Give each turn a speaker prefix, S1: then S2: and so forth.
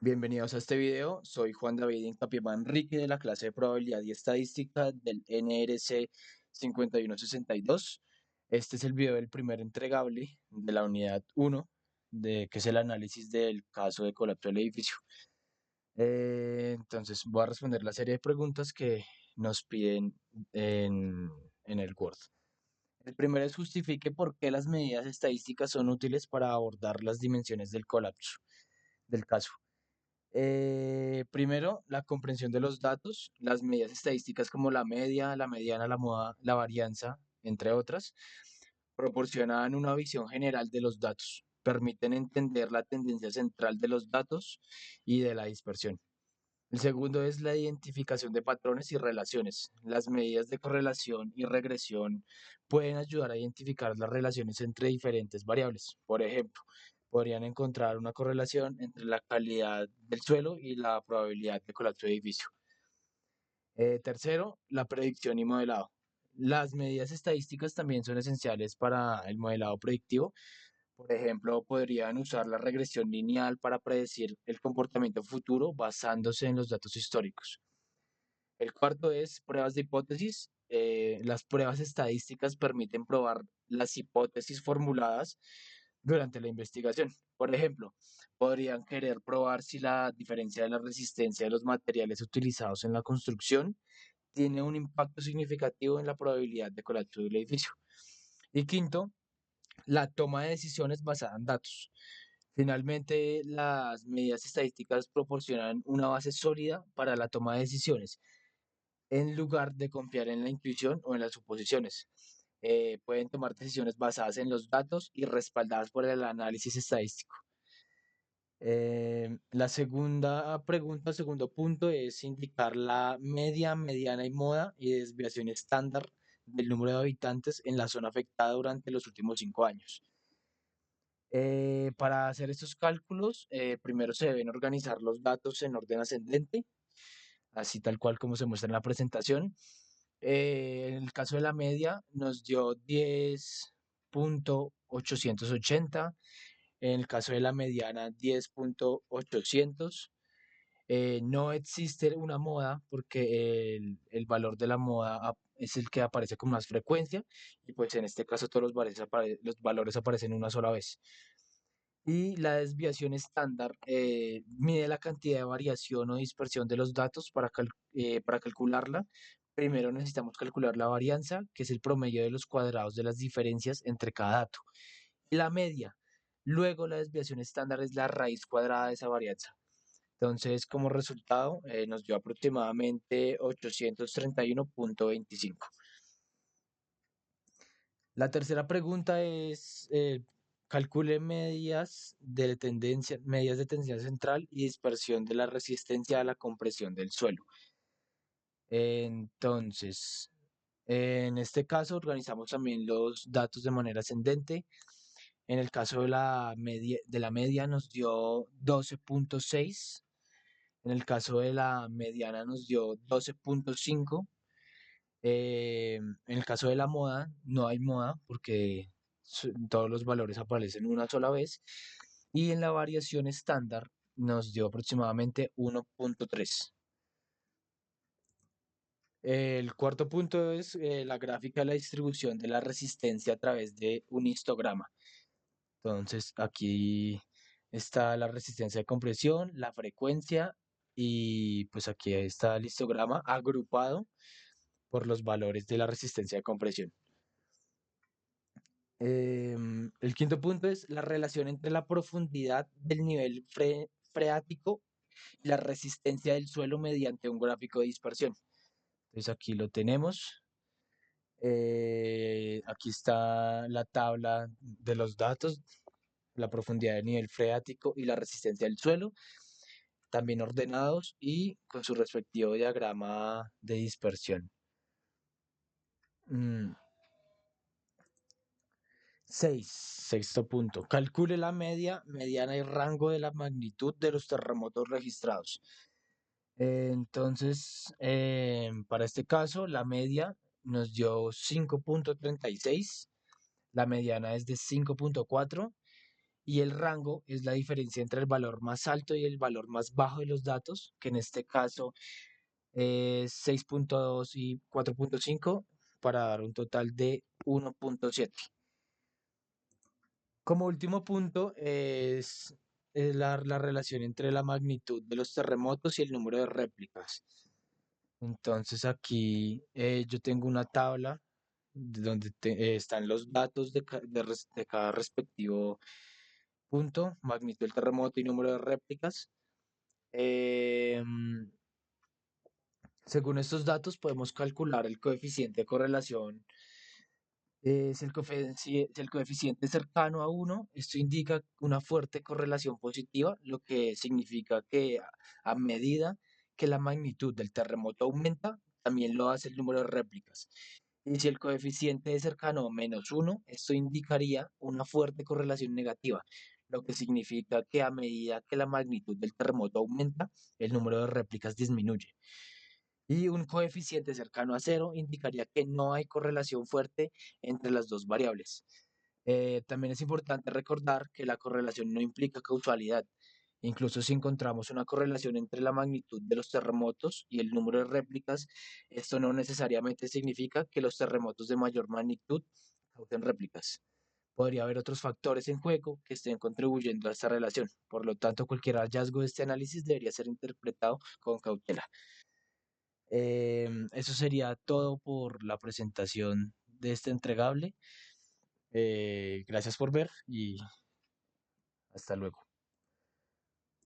S1: Bienvenidos a este video, soy Juan David Incapié Manrique de la clase de Probabilidad y Estadística del NRC 5162. Este es el video del primer entregable de la unidad 1, que es el análisis del caso de colapso del edificio. Entonces voy a responder la serie de preguntas que nos piden en el Word. El primero es justifique por qué las medidas estadísticas son útiles para abordar las dimensiones del colapso del caso. Primero, la comprensión de los datos, las medidas estadísticas como la media, la mediana, la moda, la varianza, entre otras, proporcionan una visión general de los datos, permiten entender la tendencia central de los datos y de la dispersión. El segundo es la identificación de patrones y relaciones. Las medidas de correlación y regresión pueden ayudar a identificar las relaciones entre diferentes variables. Por ejemplo, podrían encontrar una correlación entre la calidad del suelo y la probabilidad de colapso de edificio. Tercero, la predicción y modelado. Las medidas estadísticas también son esenciales para el modelado predictivo. Por ejemplo, podrían usar la regresión lineal para predecir el comportamiento futuro basándose en los datos históricos. El cuarto es pruebas de hipótesis. Las pruebas estadísticas permiten probar las hipótesis formuladas durante la investigación. Por ejemplo, podrían querer probar si la diferencia de la resistencia de los materiales utilizados en la construcción tiene un impacto significativo en la probabilidad de colapso del edificio. Y quinto, la toma de decisiones basada en datos. Finalmente, las medidas estadísticas proporcionan una base sólida para la toma de decisiones, en lugar de confiar en la intuición o en las suposiciones. Pueden tomar decisiones basadas en los datos y respaldadas por el análisis estadístico. La segunda pregunta, segundo punto, es indicar la media, mediana y moda y desviación estándar del número de habitantes en la zona afectada durante los últimos 5 años. Para hacer estos cálculos, primero se deben organizar los datos en orden ascendente, así tal cual como se muestra en la presentación. En el caso de la media nos dio 10.880, en el caso de la mediana 10.800. No existe una moda porque el valor de la moda es el que aparece con más frecuencia y pues en este caso todos los valores aparecen una sola vez. Y la desviación estándar mide la cantidad de variación o dispersión de los datos para calcularla. Primero necesitamos calcular la varianza, que es el promedio de los cuadrados de las diferencias entre cada dato. Y la media. Luego la desviación estándar es la raíz cuadrada de esa varianza. Entonces, como resultado, nos dio aproximadamente 831.25. La tercera pregunta es, calcule medias de tendencia central y dispersión de la resistencia a la compresión del suelo. Entonces, en este caso organizamos también los datos de manera ascendente. En el caso de la media nos dio 12.6. En el caso de la mediana nos dio 12.5. En el caso de la moda, no hay moda porque todos los valores aparecen una sola vez. Y en la variación estándar nos dio aproximadamente 1.3. El cuarto punto es la gráfica de la distribución de la resistencia a través de un histograma. Entonces, aquí está la resistencia de compresión, la frecuencia y pues aquí está el histograma agrupado por los valores de la resistencia de compresión. El quinto punto es la relación entre la profundidad del nivel freático y la resistencia del suelo mediante un gráfico de dispersión. Entonces aquí lo tenemos. Aquí está la tabla de los datos, la profundidad del nivel freático y la resistencia del suelo, también ordenados y con su respectivo diagrama de dispersión. 6. Sexto punto. Calcule la media, mediana y rango de la magnitud de los terremotos registrados. Entonces, para este caso, la media nos dio 5.36, la mediana es de 5.4 y el rango es la diferencia entre el valor más alto y el valor más bajo de los datos, que en este caso es 6.2 y 4.5 para dar un total de 1.7. Como último punto es la relación entre la magnitud de los terremotos y el número de réplicas. Entonces aquí yo tengo una tabla donde están los datos de cada respectivo punto, magnitud del terremoto y número de réplicas. Em, Según estos datos podemos calcular el coeficiente de correlación. Si el coeficiente es cercano a 1, esto indica una fuerte correlación positiva, lo que significa que a medida que la magnitud del terremoto aumenta, también lo hace el número de réplicas. Y si el coeficiente es cercano a -1, esto indicaría una fuerte correlación negativa, lo que significa que a medida que la magnitud del terremoto aumenta, el número de réplicas disminuye. Y un coeficiente cercano a cero indicaría que no hay correlación fuerte entre las dos variables. También es importante recordar que la correlación no implica causalidad. Incluso si encontramos una correlación entre la magnitud de los terremotos y el número de réplicas, esto no necesariamente significa que los terremotos de mayor magnitud causen réplicas. Podría haber otros factores en juego que estén contribuyendo a esta relación. Por lo tanto, cualquier hallazgo de este análisis debería ser interpretado con cautela. Eso sería todo por la presentación de este entregable. Gracias por ver y hasta luego.